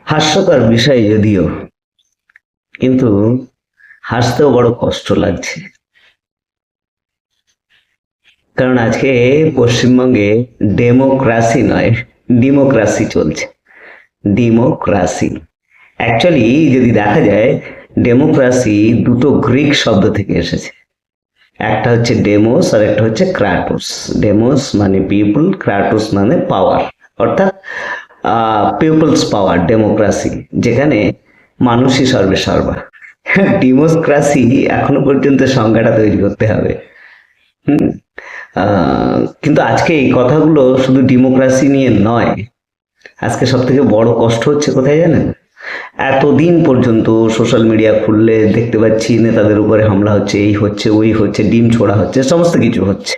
হাস্যকর বিষয় যদিও, কিন্তু হাসতেও বড় কষ্ট লাগছে। কারণ আজকে পশ্চিমবঙ্গে ডেমোক্রাসি নয়, ডেমোক্রাসি চলছে। ডেমোক্রাসি অ্যাকচুয়ালি যদি দেখা যায়, ডেমোক্রাসি দুটো গ্রিক শব্দ থেকে এসেছে। একটা হচ্ছে ডেমোস আর একটা হচ্ছে ক্রাটোস। ডেমোস মানে পিপল, ক্রাটোস মানে পাওয়ার, অর্থাৎ পিপলস পাওয়ার, ডেমোক্রাসি যেখানে মানুষই সর্বে সর্বা। ডেমোক্রাসি এখনো পর্যন্ত সংজ্ঞাটা তৈরি করতে হবে। হুম কিন্তু আজকে এই কথাগুলো শুধু ডেমোক্রাসি নিয়ে নয়। আজকে সব থেকে বড় কষ্ট হচ্ছে কোথায় জানেন? এতদিন পর্যন্ত সোশ্যাল মিডিয়া খুললে দেখতে পাচ্ছি নেতাদের উপরে হামলা হচ্ছে, এই হচ্ছে, ওই হচ্ছে, ডিম ছোড়া হচ্ছে, সমস্ত কিছু হচ্ছে।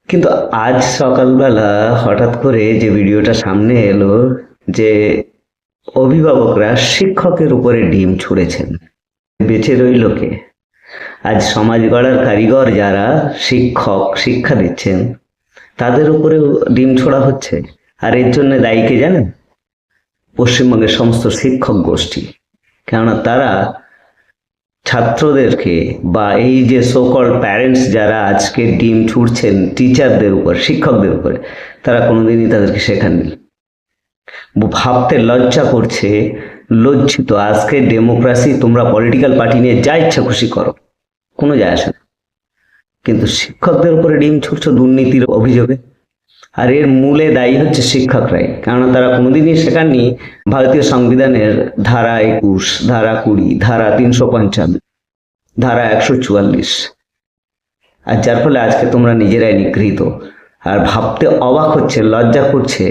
কিন্তু আজ সকালবেলা হঠাৎ করে যে ভিডিওটা সামনে এলো, যে অভিভাবকরা শিক্ষকের উপরে ডিম ছুঁড়েছেন, বেঁচে রইল কে? আজ সমাজ গড়ার কারিগর যারা শিক্ষক, শিক্ষা দিচ্ছেন, তাদের উপরেও ডিম ছোড়া হচ্ছে। আর এর জন্য দায়ী কে জানেন? পশ্চিমবঙ্গের সমস্ত শিক্ষক গোষ্ঠী। কেননা তারা ছাত্রদেরকে, বা এই যে সোকল প্যারেন্টস যারা আজকে ডিম ছুড়ছেন টিচারদের উপর, শিক্ষকদের উপরে, তারা কোনোদিনই তাদেরকে শেখাননি। ভাবতে লজ্জা করছে, লজ্জিত। আজকে ডেমোক্রাসি, তোমরা পলিটিক্যাল পার্টি নিয়ে যা ইচ্ছা খুশি করো, কোনো যায় আসে না, কিন্তু শিক্ষকদের উপরে ডিম ছুটছো দুর্নীতির অভিযোগে। আর এর মূলে দায়ী হচ্ছে শিক্ষকরাই, কেননা তারা কোনোদিনই শেখাননি ভারতীয় সংবিধানের ধারা 21, ধারা 20, ধারা 355, ধারা 144। আর যার ফলে আজকে তোমরা নিজেরাই নিগৃহীত। আর ভাবতে অবাক হচ্ছে, লজ্জা করছে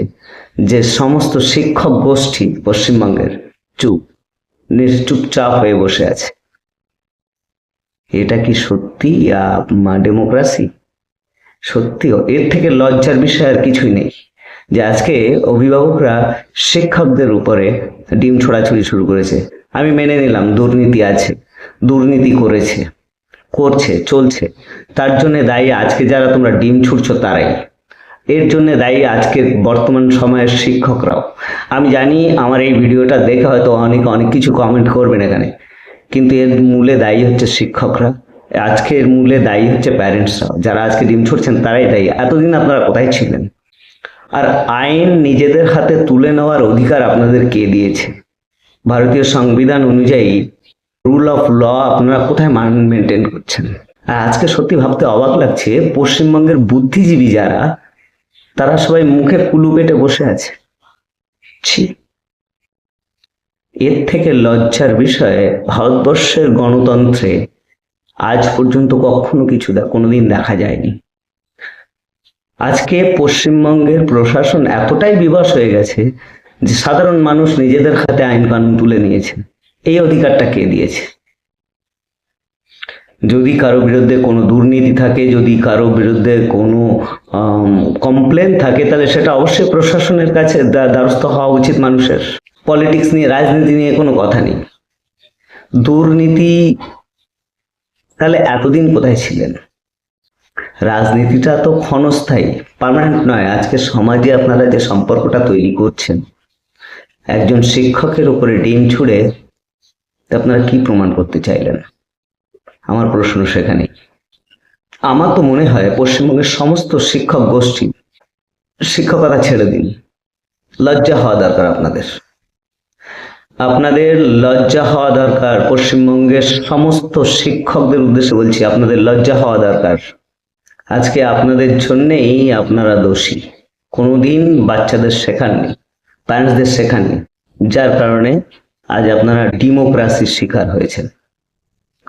যে সমস্ত শিক্ষক গোষ্ঠী পশ্চিমবঙ্গের চুপচাপ হয়ে বসে আছে। এটা কি সত্যি ডেমোক্রাসি? সত্যিও এর থেকে লজ্জার বিষয় আর কিছুই নেই, যে আজকে অভিভাবকরা শিক্ষকদের উপরে ডিম ছোড়াছুড়ি শুরু করেছে। আমি মেনে নিলাম দুর্নীতি আছে, দুর্নীতি করছে, চলছে। তার জন্য দায়ী আজকে যারা তোমরা ডিম ছুড়ছো তারাই। এর জন্য দায়ী আজকে বর্তমান সময়ের শিক্ষকরাও। আমি জানি আমার এই ভিডিওটা দেখে হয়তো অনেক কিছু কমেন্ট করবেন এখানে, কিন্তু এর মূলে দায়ী হচ্ছে শিক্ষকরা। আজকের মূলে দায়ী হচ্ছে প্যারেন্টসরাও। যারা আজকে ডিম ছুটছেন তারাই দায়ী। এতদিন আপনারা কোথায় ছিলেন? আর আইন নিজেদের হাতে তুলে নেওয়ার অধিকার আপনাদের কে দিয়েছে? ভারতীয় সংবিধান অনুযায়ী রুল অফ ল আপনারা কোথায় মেনটেন করছেন? আর আজকে সত্যি ভাবতে অবাক লাগছে, পশ্চিমবঙ্গের বুদ্ধিজীবী যারা, তারা সবাই মুখে কুলু পেটে বসে আছে। ছি! এর থেকে লজ্জার বিষয়ে ভারতবর্ষের গণতন্ত্রে আজ পর্যন্ত কখনো কোনোদিন দেখা যায়নি। আজকে পশ্চিমবঙ্গের প্রশাসন এতটাই বিবশ হয়ে গেছে যে সাধারণ মানুষ নিজেদের হাতে আইন কানুন তুলে নিয়েছে। এই অধিকারটা কে দিয়েছে? যদি কারো বিরুদ্ধে কোনো দুর্নীতি থাকে, যদি কারো বিরুদ্ধে কোনো কমপ্লেন থাকে, তাহলে সেটা অবশ্যই প্রশাসনের কাছে দ্বারস্থ হওয়া উচিত মানুষের। পলিটিক্স নিয়ে, রাজনীতি নিয়ে কোনো কথা নেই। দুর্নীতি, তাহলে এতদিন কোথায় ছিলেন? রাজনীতিটা তো ক্ষণস্থায়ী, পার্মানেন্ট নয়। আজকে সমাজে আপনারা যে সম্পর্কটা তৈরি করছেন, একজন শিক্ষকের উপরে ডিম ছুঁড়ে আপনারা কি প্রমাণ করতে চাইলেন? আমার প্রশ্ন সেখানেই। আমার তো মনে হয় পশ্চিমবঙ্গের সমস্ত শিক্ষক গোষ্ঠী শিক্ষকতা ছেড়ে দিন। লজ্জা হওয়া দরকার আপনাদের। আপনাদের লজ্জা হওয়া দরকার। পশ্চিমবঙ্গের সমস্ত শিক্ষকদের উদ্দেশ্যে বলছি, আপনাদের লজ্জা হওয়া দরকার। আজকে আপনাদের জন্যেই আপনারা দোষী। কোনোদিন বাচ্চাদের শেখাননি, প্যারেন্টসদের শেখাননি, যার কারণে আজ আপনারা ডেমোক্রাসির শিকার হয়েছেন।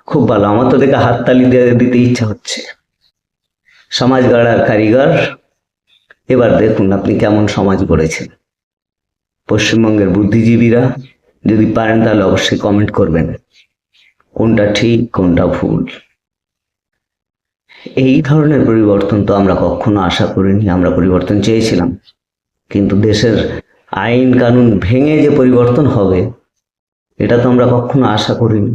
খুব ভালো, আমার তো দেখে হাততালি দিতে ইচ্ছা হচ্ছে। সমাজ গড়ার কারিগর, এবার দেখুন আপনি কেমন সমাজ গড়েছেন। পশ্চিমবঙ্গের বুদ্ধিজীবীরা যদি পারেন তাহলে অবশ্যই কমেন্ট করবেন কোনটা ঠিক কোনটা ভুল। এই ধরনের পরিবর্তন তো আমরা কখনো আশা করিনি। আমরা পরিবর্তন চেয়েছিলাম, কিন্তু দেশের আইন কানুন ভেঙে যে পরিবর্তন হবে, এটা তো আমরা কখনো আশা করিনি।